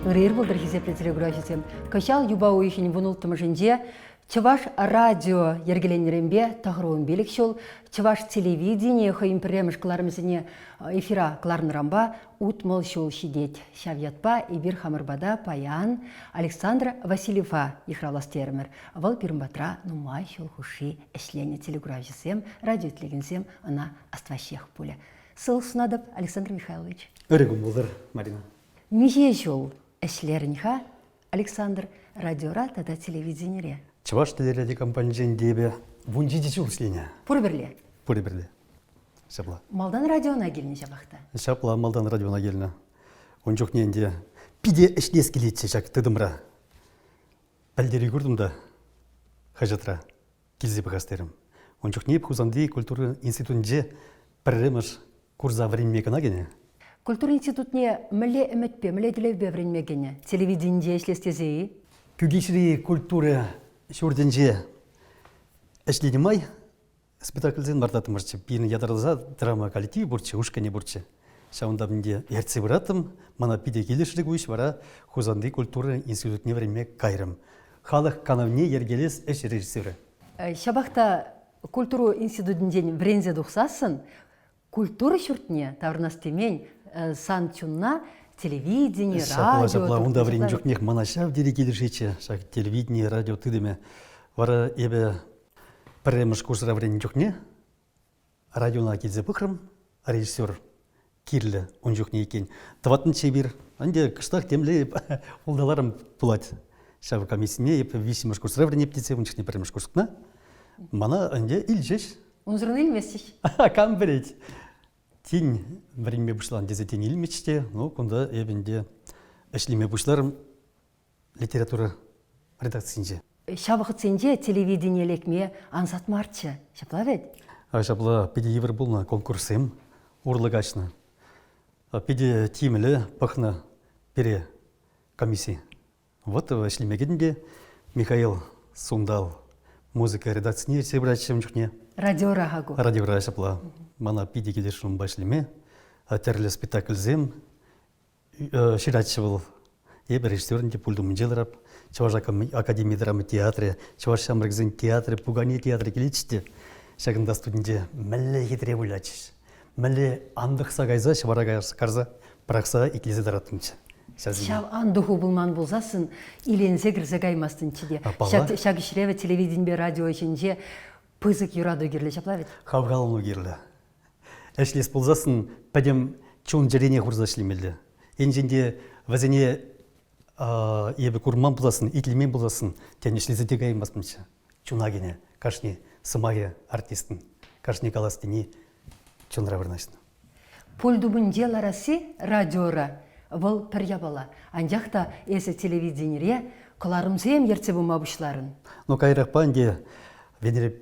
ырыр булдыр хизепле телеграфисем. Качал юба уйхин вунултым жинже, Чаваш радио ергеленерембе тахруын белик шол, Чаваш телевидение хойым премеш кларымызыне эфира кларнырамба утмол шол шидет. Шавьятпа и бир хамырбада паян Александр Васильева ихраластермер. Вал пирмбатра нумай шол хуши эшлене телеграфисем, радио тлегенсем она астващех пуля. Сыл сунадып, Александр Михайлович. Өрегім болдыр, Марина. Михе жол эшлерінха Александр радиора тада телевидениере. Чаваш телеради компания жендебе вунжиди чулслене. Пурберле. Пурберле. Шапла. Малдан радиона келіне жабақта. Шапла малдан радиона келіне. Он жоқ ненде пиде эшлес келетсе жак тыдымра. Пәлдері көрдім да хажатра келзе бағастерім. Он жоқ не пхузанды культура институтынже пірреміш курза временмекана кене. Культура институтне міле үмітпе, міле ділевбе временмекене. Телевидение эшлестезеи. Күгешірі культура шурденже эшленемай спектакльден мартатымырчы. Бирін ядарлаза драма коллектив бурчы, ушкане бурчы. Шаунда менде ерце бұратым, мана пиде келешірік өш бара хузанды культура институтне време кайрым. Халық канавне ергелес эш режиссері. Шабақта культуру институтынден брензе дұқсасын, культура шүртіне таврнастемен сан чунна телевидение, радио. Шапла, онда время жоқ нех манашав дере келешече. Шак телевидение, радио тыдеме. Вара ебе премеш курсыра время жоқ не. Радиона келзе пықрым, режиссер кирлі он жоқ не екен. Таватын чебір, анде кыштақ темле олдаларым пулать. Шав комиссияне еп висимеш курсыра время птице, он не премеш курсыкна. Мана анде илжеш. Он зраны илместиш? Кам берет. Тень время бушлан дезе тень илмечте, но кунда ебенде эшлеме бушларым литература редакцинже. Шабықы ценде телевидение лекме ансат марчы. Шапла ведь? Шапла педе евр был на конкурсем урлыгачна. Педе тимеле пахна пере комиссии. Вот эшлеме генде Михаил Сундал музыка редакцинже себрачем чухне. Радиора хагу. Радиора шапла. Мана пиде келешім башлеме, тәрлі спектакльзем, ширатшы был. Ебі режиссерінде пульдумын желірап, Чаваш академия драмы театры, Чаваш шамрыкзен театры, Пугане театры келечісті. Шағында студенде мәлі хитре бұйлачыш. Мәлі андық сағайза, шабара қарза, бірақса екілзе дараттымчы. Шав андығы бұлман болзасын, илензе кірзе қаймастын чиде. Шағышыреве телевидение радио ішінже пызык юраду керлі шаплавет? Хавгалыну керлі. Әшлес болзасын, пәдем чон жерене құрзашлемелі. Енженде вәзіне ебі күрман боласын, итілмен боласын, тән ешлесі де қаймаспыншы. Чунагене, кашне сымаге артистін, кашне каластыне чонра вырнашын. Пульдубын деларасы радиора бұл пірябала. Анжақта әсі телевидениере қыларымзем ерце бұма бұшларын. Но кайрақ панде Венера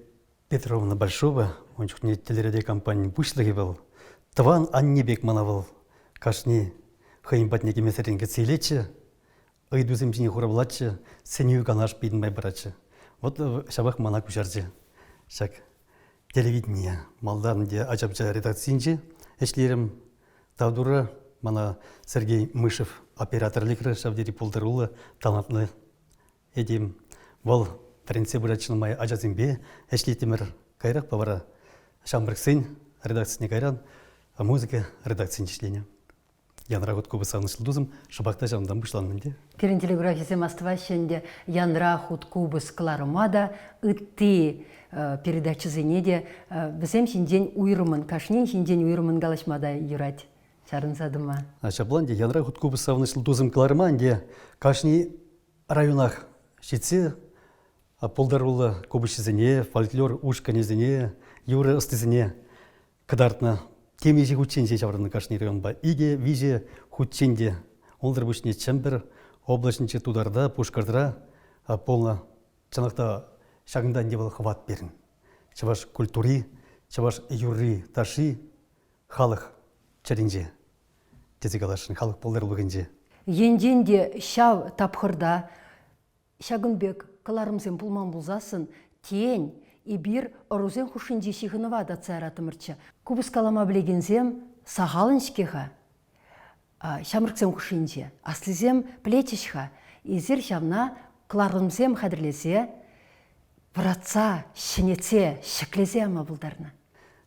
Петровна Большова, он чуть не телерадио компания Бушлаги был. Тван Аннебек манавал. Кашни хаймбатники месеринге цилече, айдузем жіне хураблаче, сенью канаш пидн май браче. Вот шабах мана кушарче. Шак телевидение малдарнде ачапча редакцинче, эшлерим тавдура мана Сергей Мышев операторликры шавдери полдырула талантны едим. Вал принцип брачны май ажазимбе эшлетимер кайрак павара шамбрыксын редакцияне кайран, а музыка редакцияне члене. Янра хут кубы сағынышлы дузым, шабақта жанымдан бұшланмынде. Перен телеграфисе мастыващенде янра хут кубы скларымада ытты передачы зенеде бізем шинден уйрымын, кашнен шинден уйрымын галашмада юрать. Чарынсадыма. Шабланде янра хут кубы сағынышлы дузым кларыманде кашни районах шетсе полдарулы кубышызыне, фольклор ушканезіне, юры ыстызыне кыдартна темеже хутченже жавраны кашни районба. Иге, виже хутченде олдар бушне чембер, облачниче тударда, пушкардыра полна чанақта шағында не был хват берін. Чаваш культури, чаваш юры таши, халық чаринже. Тезегалашын, халық полдарлығынже. Енденде шав тапхырда, шагынбек каларымзен пулман булзасын, тень и бир орузен хушинде шихынова да царатымырчы. Кубыс калама білегензем сағалыншкеға. шамрыксем кушинче. Аслизем плечишха. Изер шамна кларымсем хадрлесе, вратца, шинеце, шеклезе ама булдарна.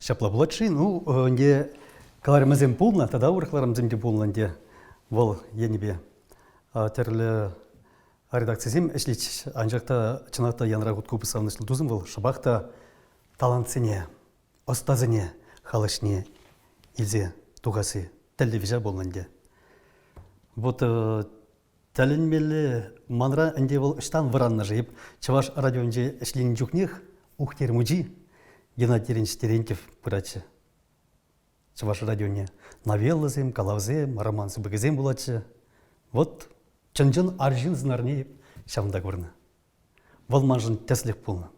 Шапла булатши, ну, не кларымызем полна, тогда урыкларымызем де полна, де вол енебе. Терлі редакциязем эшлич анжакта чынакта янра гуткупы савнышлы тузым вол шабакта талантсыне, остазыне, халышне, илзе тугасы, телевизия болнанде. Вот тәлінмелі манра әнде бол үштан варанна жиып, Чаваш радионде эшлин жүкнех ухтер муджи Геннадий Ильич Терентьев пырачы. Чаваш радионе новеллазем, калавзем, романсы бігізем болачы. Вот чынжын аржын знарне шамда көрні. Волманжын тәслих болны.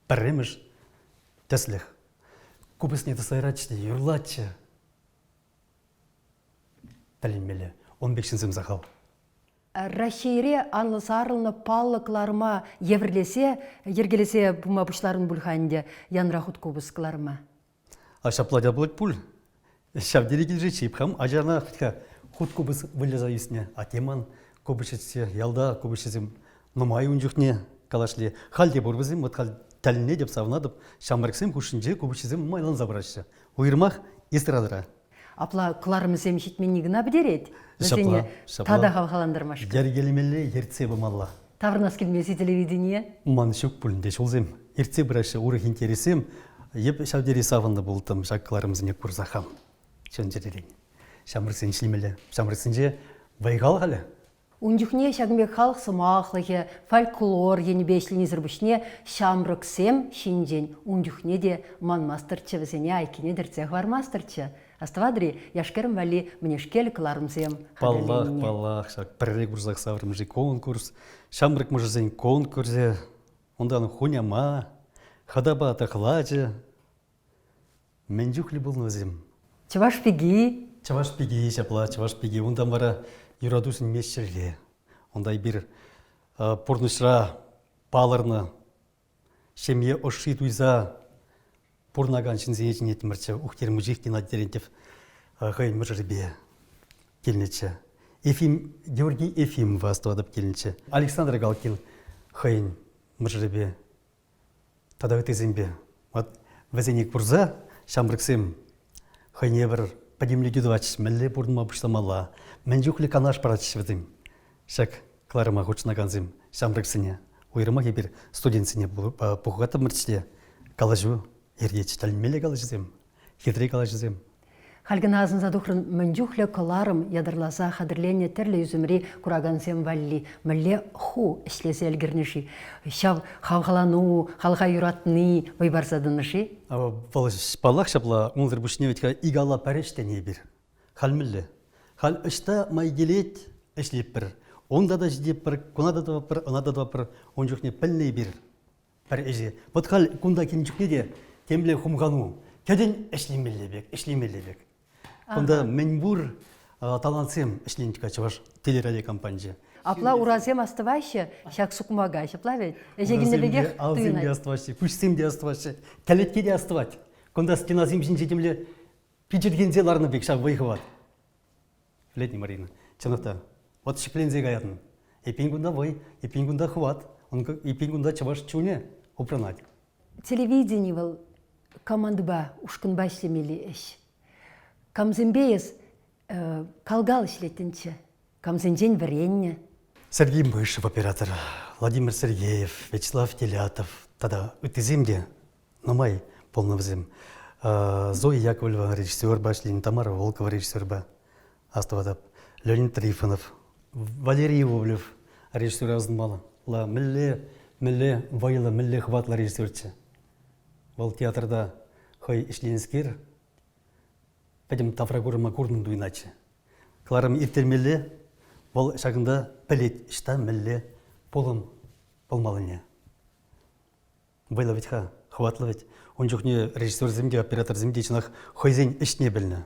Пәрреміш тәслих. Купысне тысайрачы, юрлачы. Тәлінмелі. 15-сім захал. Рашейре анлы-сарылны паллыкларыма ергелесе бума бұшларын бұлханде янра хуткубыс кларыма. Шапладя болать пуль. Шавдері келжі чейпхам, ажарна хуткубыс вылеза юсне. Атеман кубышетсе, ялда кубышетсем нумай унжухне калашли. Халде борбызым, вот хал тәліне деп савнадып, шамрыксым кушынже кубышетсем майлан забрашы. Уйырмақ естірадыра. Апла кларымызем шитмен негіна бідерет. Шапла. Тада хавхаландырмашка. Гергелемелі ерце бымалла. Таврнас келмесі телевидение. Маншук пулінде шолзем. Ерце біраші урых интересем. Еп шавдері савынды болтым, шаққыларымызын ек бұрзақам. Шон жеререн. Шамрыксын шлемелі. Шамрыксынже байғал қалы. Унжухне шагмек халық сымақлығы, фольклор енебешліні зірбішне шамрыксем шинжен. Унжухне де манмастырчы візіне айкене дірцех вармастырчы. Аставадри, яшкерім вәлі мінешкел кыларымсем. Паллах, шак піррек бұрзақ савырымжы конкурс. Шамрык мұжызен конкурсе. Ондан хуняма, хадаба атақлачы. Мен жүхлі болны өзім. Чаваш пиги. Чаваш пиги, шапла, чаваш пиги. Ондан бара юрадусын месшерге. Ондай бір пұрнышра палырны. Шемье оши туйза. Пурнаган шинзенечін етімірчі, ухтер мұжих Геннадий Терентьев ғайын мұжырбе келнечі. Георгий Ефимов астуадып келнечі. Александр Галкин ғайын мұжырбе. Тада өтезімбе. Вәзенек бұрза, шамрыксем ғайне бір падемлі дедвач, мәлі бұрынма бұшламала. Мен жүхлі канаш парачыш вәдім. Шак кларыма ғучынаганзым шамрыксыне. Уйрыма ебір студентсіне бұғатып мұрчыде калажу. Ердечі тәлінмелі қалажызем, хитрей қалажызем. Халгын азын задухрын мүнжухлі кыларым ядырласа қадырлене тірлі үзімри күрагансем валли. Мүлі ху ішлесе әлгірніші. Шав қавғалану, қалға юратны вайбарсадынышы. Балақ шапла, онлар бүшіне ветка игала пәрештене бір. Хал мүлі. Хал үшта майгелет ішлеп бір. Онда да ждеп бір, кунада да бір, онада да бір, он жүхне піліне бір. Пәр әже. Вот хал күнда кенчікне де темле хумгану. Кәден эшлемелебек. Онда мен бұр талантсем эшлендіка чаваш телерадио компания. Апла уразем астывайшы, шак сукмага, шапла ведь. Эжегіннелегех Алзем де астывайшы, пүшсем де астывайшы, кәлетке де астывать. Конда стеназем жинже темле пичергензе ларны бек шак вайхыват. Летний Марина. Чанықта. Вот шеклензе гаятын. Епен күнда вай, епен күнда хват. Епен күнда чаваш чуне упранать. Телевидение был командыба ушкынба ішлемелі әш. Камзембейес калгал ішлетінші. Камзенжен варенне. Сергей Мышев, оператор, Владимир Сергеев, Вячеслав Телятов. Тогда өтіземде, намай полновзем. Зоя Яковлева, режиссер башлин, Тамара Волкова, режиссер ба. Аставадап. Леонид Трифонов, Валерий Ивовлев, режиссер азынмалы. Ла мілле вайлы, мілле хватлы режиссерчі. Вал театрда хай ішленскер, пәдім таврагурыма көрдің дуйначы. Кларым иртермелі, вал шағында пәлет ішта мілле полым полмалыне. Вайлы ветха, хватлы вет. Он жүхне режиссер земде, оператор земде чынақ хайзен ішне білні.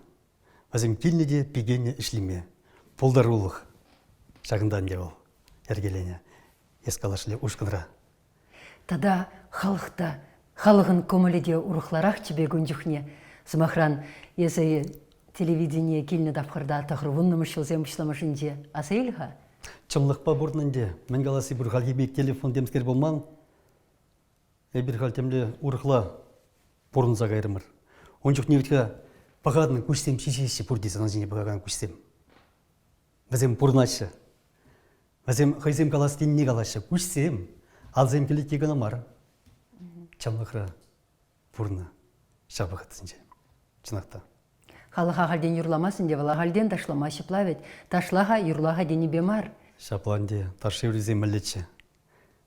Азым келнеде пигене ішлеме. Полдарулық шағында не ол, ергелене. Ескалашлы ушкынра. Тада халығын көміліде ұрықларақ чебе гүнжіхне. Зымахран езі телевидение килне дапхырда тахрывын намышылзем бушламашынже асайлха. Чымлықпа бұрнынде, мен қаласы бір халгебек телефон демскер болман, бір халтемле урықла бұрынза қайрымыр. Ончық невітке бағадының көшсем шешеші бұрдесі анжене бағаған көшсем. Бізем бұрнашы, бізем қайзем қаласы деніне қалашы, көшсем, алзем келет егін амар. Чымлықра бұрны шабығытсынже, чынақта. Халыха халден юрламасын деп, халден ташламашы плавет, ташлаға юрлаға дені бемар. Шапланде, таршы өрізем мәлетші.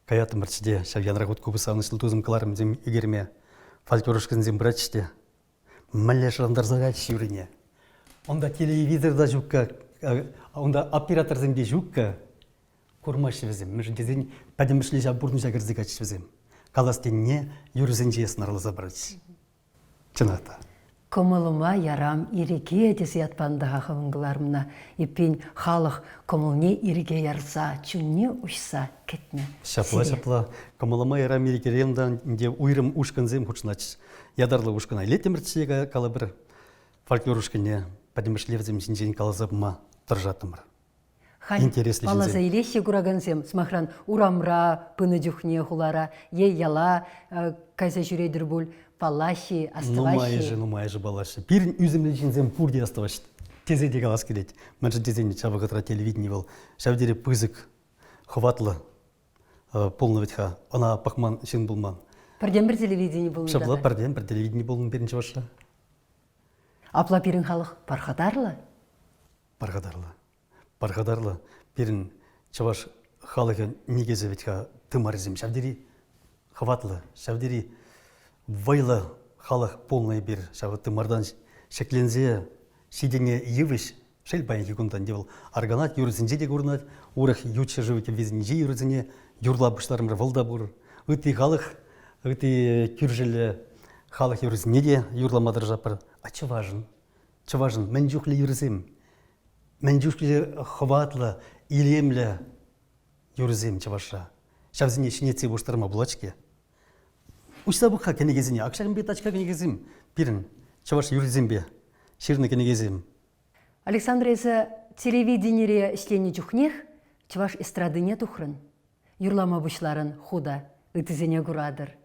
Каятым бірчіде, шавянра құт көбі сағынышыл тузым қыларым зем егерме, фольклорышқын зем бірачіште. Мәле шырандар зағат шүріне. Онда телевизорда жүкка, онда оператор земде жүкка, көрмашы візем. Мүшін тезен пәдімішлі жап бұрны жағырзы қачыш візем. Қаластенне юрізен жесін арылыза бірачыш. Чынақта. Комылыма ярам иреге десе ятпандаға қывыңғыларымна. Еппен халық комылне иреге ярса, чүнне ұшса кетме. Шапла. Комылыма ярам иреге ремдан де уйрым ұшқынзем құчынач. Ядарлы ұшқына летеміртшеге калы бір фольклор ұшқыне пәдімішлевзем жинжен қалазабыма тұржатымыр. Интереслі жинзем. Палаза елесе күрагансем, смахран урамра, пыны жүхне хулара, яла, кайса жүрейдір бұл, палаши, астываши. Нумайжы балашы. Бірін үзімлі жинзем пұрде астывашты. Тезеде қалас келет. Мәнші тезене чабығытра телевидение бол. Шавдері пызык, хватлы, полны ветха. Она пақман шын болман. Бірден бір телевидение болын Шабла бірден бір телевидение болын бірінші башы. Апла бірін халық парқадарлы? Парғадарлы. Бірін чаваш халығы негезі ветха тымарызым. Шавдері хватлы, шавдері вайлы халық полный бір. Шавы тымардан шеклензе шидене евіш. Шел байынки күндан девіл. Арганат юрызынже де көрінат. Урық ючы живыке везінже юрызыне юрла бұшларымыр валда бұр. Үті халық, үті күржілі халық юрызыне де юрламадыр жапыр. А че важын? Мен жүхлі юрызым. Мен жүхлі хватлы, илемлі юрызым чаваша. Шавзіне шинетсе бұштарыма бұлачке. Ұшса бұққа кенегезіне, ақшағын бет ачқа кенегезім. Бірін чаваш юрызым бе, ширны кенегезім. Александр, езі телевидениере ішлене жүхнех, чаваш эстрадыне тухрын. Юрлама бұшларын худа, үтізене күрадыр.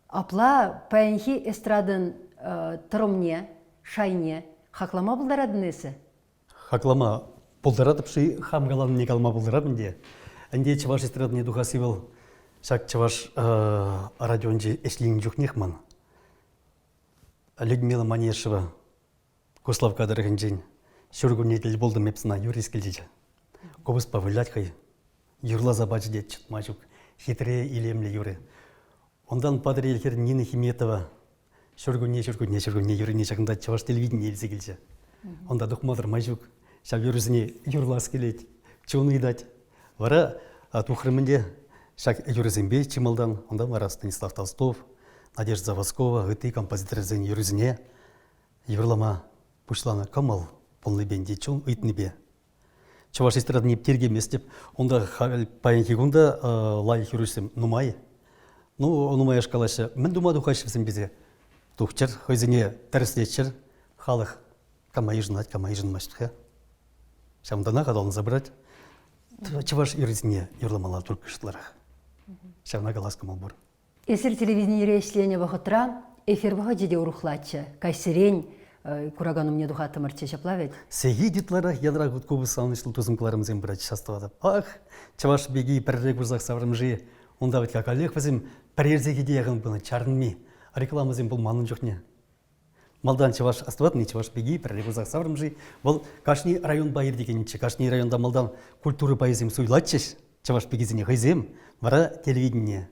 Апла пәйінхи эстрадын тұрымне, шайне, хақлама бұлдарадын есі? Хақлама бұлдарадып ши хамгаланы не қалма бұлдарадын де. Әнде чаваш эстрадыне дұғасы был, шак чаваш радионде эшлен жүхнех ман. Людмила Манешева, Кославка дырығын жен. Шүргүн етіл болды мепсіна юрис келдейді. Көбіс павылят қай. Юрла забачы дед чытмачук. Хитре илемлі юры. Ондан падыр елкер Нина Химетова. Шүргүнне юрыне жақында чаваш телевидение елзе келді. Онда дұқмадыр мажук. Шав юрызіне юрлас келет. Чуны идать. Вара тухрымынде шак юрызембе чималдан. Онда вара Станислав Толстов, Надежда Заводскова, ғыты композитор зен юрызіне. Юрлама пушлана камал. Полный бенде чон ыйтныбе. Чаваш эстрадыне тергемес деп, онда паянки гунда лай хирусем нумай. Ну, нумай ашкалашы. Мен думаду хашевсем бизе. Тухчар, хойзене тәріслетчер, халық камайжын маштыха. Шамдана қадалын забрать. Чаваш юризіне юрламала түркіштіларах. Шамна галас камал бұр. Эсер телевидениере ішлене вақытра, эфир ваға жеде ұрықлатшы. Кайсерен, курагану мне духа тамарче шаплавет. Сеги дитларах ядра гудкубы салнышлы тузымкаларым зем брать шастывадып. Ах, чаваш беги пәррек бұрзақ саврымжи. Онда вет как олег візім пәрерзеге деяғын бұны чарнми. Реклама зем бұл манын жоқне. Малдан чаваш астыватны, чаваш беги пәррек бұрзақ саврымжи. Бұл кашни район байыр дегенінче. Кашни районда малдан культуры байызем суйлатчеш. Чаваш бегизіне хайзем. Вара телевидение.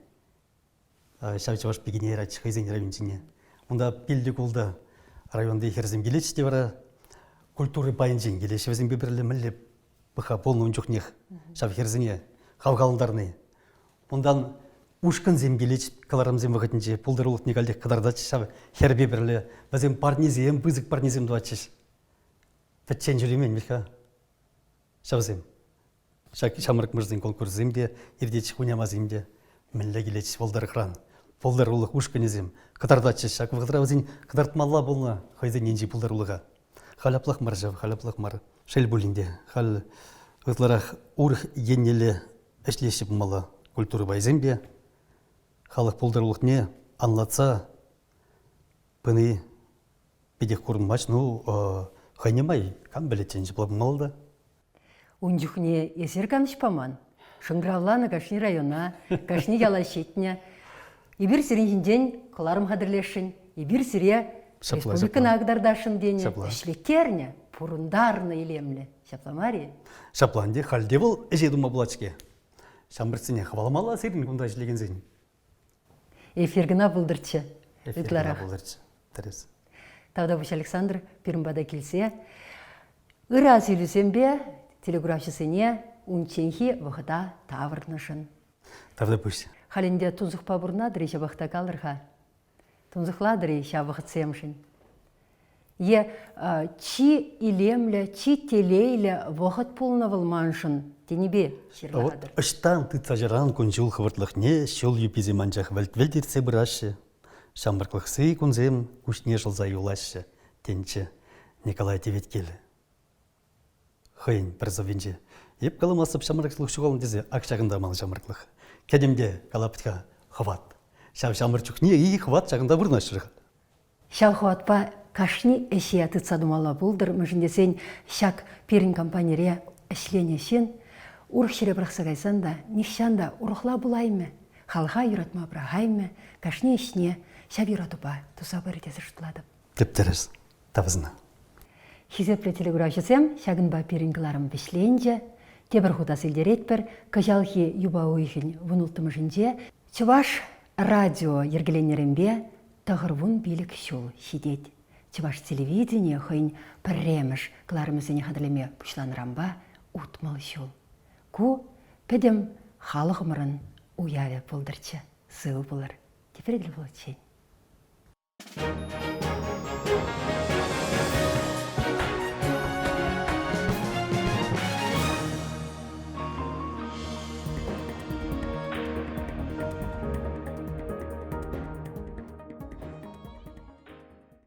Чаваш бегине рач хайзен райончине. Онда пилдік олда. Районда херзем келечте бара культуры байынжен келеші өзім бебірлі мүлі бұқа полный жүхнех шав херзіне хавғалындарны. Ондан ұшқын зем келеч каларым зем вағытынже пұлдырылық негалдек қыдардачы шав хер бебірлі бәзем парнезем, бұзық парнезем дуачыш. Фәтчен жүремен меха шав зем. Шамырық мұждың конкурс земде, ердечі хуняма земде мүлі келеч пұлдыр қыран. Пұлдырылық ұшқын езем. Кытардачы шак вғыдыра өзін кыдартмалла болна хайзен енжи пұлдар улыға. Халяплах маржав, халяплах мар. Шел булинде, хал ытларах урх еннеле эшлешіп мала культура байзембе. Халық пулдарлықне анлатса пыны педех курынмач, ну, хайнемай, кам білетен жыплап малда. Унжухне есер камшпаман. Шыңгравланы кашни района, кашни ялашетня. Ибир сиринжен кыларым хадырлешін, ибир сире республикана агдардашын дене. Шлекерня, пурундарны илемле. Шапламари? Шапланде халде был эжедума булачке. Шамбырцыне хваламала сирин кунда жилеген зейн. Эфиргына бұлдырчы. Эфиргына бұлдырчы. Терес. Тавдабыш Александр Пирмбада келсе. Ыра сөйлесембе телеграфшысыне унченхи вғыда тавырнышын. Тавдабыш. Халінде тунзықпа бұрнадыры ше вғыта калырға. Тунзықладыры ше вғытсемшін. Е чи илемлі, чи телейлі вғыт пулны вылманшын. Тенебе шерладыр. Ыштан тыца жаран күнжул хывыртлықне шол юпизе манчах вәлтвелдерсе бұрашы. Шамбырқлықсы күнзем күшне жылза юлашы. Тенчі Николай Теветкелі. Хыйн призовенже. Еп каламасып шамырқлық шуғалын дезе ақшағында мал шамырқлық. Кәдемде калапытқа хват. Шамырчукне и хват шағында бұрнашырға. Шал хватпа кашни эшия тыца думала бұлдыр. Мүжіндесен шак перін компанияре әшленешен. Урхшире брахсагайсан да, нишанда урхла булайме. Халға юратма брахайме. Кашни ешне шап юратупа туса баритесі жұтладып. Тептерес. Тавызна. Хизепле телеграфшысем шагынба перінгіларым бешленже. Тебір худа сілдеретпір, кажалхи юба уйхін вұнылтымышынже, Чуваш радио ергеленерімбе тағырвун билік шул шидет. Чуваш телевидение хыйн пірреміш кыларымызыне хадылеме пұшланырамба утмал шул. Ку педем халық ұмырын уяве пылдырчы, сыл бұлыр. Теперь для волчень.